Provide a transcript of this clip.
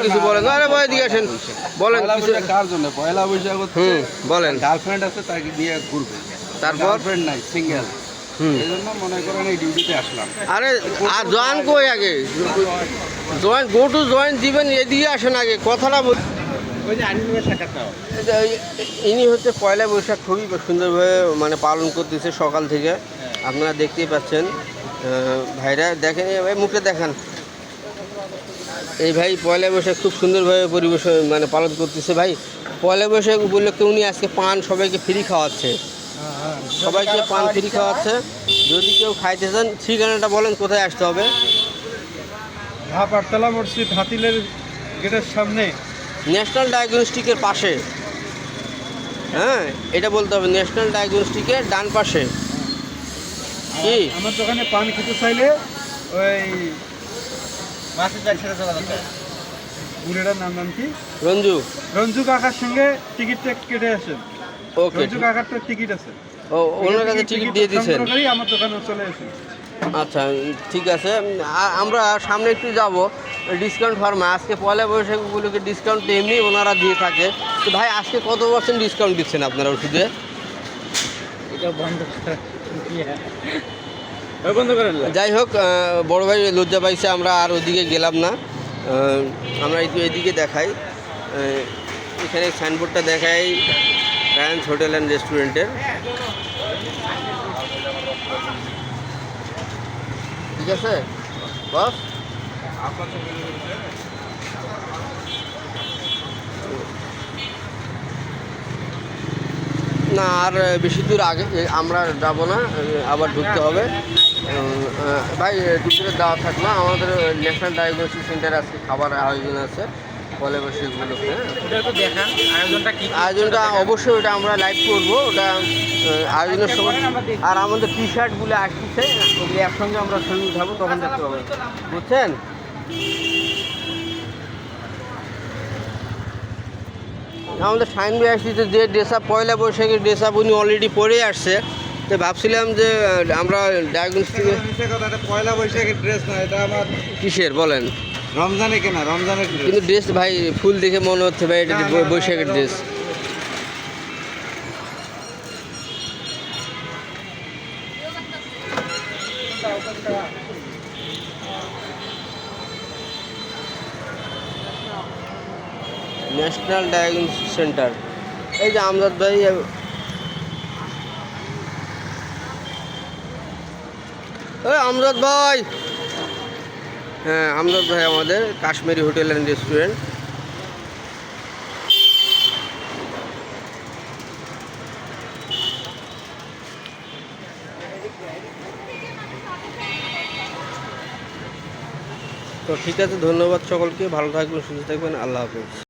কিছু বলেন। আরে ভাই এদিকে আসেন, বলেন কিছু। কার জন্য পয়লা বৈশাখ হচ্ছে? বলেন। গার্লফ্রেন্ড আছে, তাকে নিয়ে ঘুরবে। তারপর? গার্লফ্রেন্ড নাই, সিঙ্গেল। এই জন্য মনে করেন এই ডিউটিতে আসলাম। আরে আর জয়েন কই আগে, জয়েন গো টু জয়েন দিবেন, এদিকে আসেন আগে কথাটা ওই যে আনিমের সাক্ষাৎ। ইনি হচ্ছে পয়লা বৈশাখ খুবই সুন্দরভাবে মানে পালন করতেছে সকাল থেকে, আপনারা দেখতেই পাচ্ছেন। ভাইরা দেখেন, ভাই মুখটা দেখান। এই ভাই পয়লা বৈশাখ খুব সুন্দরভাবে পরিবেশ মানে পালন করতেছে। ভাই পয়লা বৈশাখ উপলক্ষে উনি আজকে পান সবাইকে ফ্রি খাওয়াচ্ছে, সবাইকে পান ফ্রি খাওয়াচ্ছে। যদি কেউ খাইতে চান ঠিকানাটা বলেন, কোথায় আসতে হবে? পাঠতলা মসজিদ, হাতিলের গেটের সামনে, ন্যাশনাল ডায়াগনস্টিকের পাশে। হ্যাঁ, এটা বলতে হবে, ন্যাশনাল ডায়াগনস্টিকের ডান পাশে। কি আমার দোকানে পান খেতে চাইলে ওই বুড়েটার নাম কি, রঞ্জু। রঞ্জু কাকার সঙ্গে টিকিটটা কেটে আসেন। ওকে, রঞ্জু কাকার তো টিকিট আছে, ও ওনার কাছে টিকিট দিয়ে দিয়েছেন? আমার দোকানে চলে আসেন। আচ্ছা ঠিক আছে, আমরা সামনে একটু যাব ডিসকাউন্ট ফার্মে। আজকে পয়লা বৈশাখগুলোকে ডিসকাউন্ট এমনি ওনারা দিয়ে থাকে। তো ভাই আজকে কত % ডিসকাউন্ট দিচ্ছেন আপনারা ওষুধে? এটা বন্ধ বন্ধ করেন। যাই হোক, বড় ভাই লজ্জা পাইছে, আমরা আর ওদিকে গেলাম না। আমরা একটু এদিকে দেখাই, এখানে সাইনবোর্ডটা দেখাই রায়ান্স হোটেল অ্যান্ড রেস্টুরেন্টের। ঠিক আছে বস। না আর বেশি দূর আগে আমরা যাব না, আবার ঢুকতে হবে। ভাই দুপুরে দেওয়া থাকলো আমাদের ন্যাশনাল ডায়াগনস্টিক সেন্টারে আজকে খাবার আয়োজন আছে পয়লা বৈশাখগুলোতে। আয়োজনটা অবশ্যই ওটা আমরা লাইভ করবো, ওটা আয়োজনের সময়। আর আমাদের টি শার্টগুলো আসছে, ওগুলি একসঙ্গে আমরা ছবি উঠাবো, তখন দেখতে পাবো, বুঝছেন? আমাদের সাইন ভাই আসছে, যে ড্রেস আপ পয়লা বৈশাখের ড্রেস আপ উনি অলরেডি পরে আসছে। তো ভাবছিলাম যে আমরা ডায়াগনস্টিক। পয়লা বৈশাখের ড্রেস না, এটা আমার কিসের বলেন? রমজানে কেনা, রমজানের ড্রেস। কিন্তু ড্রেস ভাই ফুল দেখে মনে হচ্ছে ভাই এটা বৈশাখের ড্রেস। ন্যাশনাল ডায়াগনস্টিক সেন্টার, এই যে আমজাদ ভাই। ওই আমজাদ ভাই, হ্যাঁ আমজাদ ভাই আমাদের কাশ্মীরি হোটেল অ্যান্ড রেস্টুরেন্ট। তো ঠিক আছে, ধন্যবাদ সকলকে, ভালো থাকবেন, সুস্থ থাকবেন, আল্লাহ হাফেজ।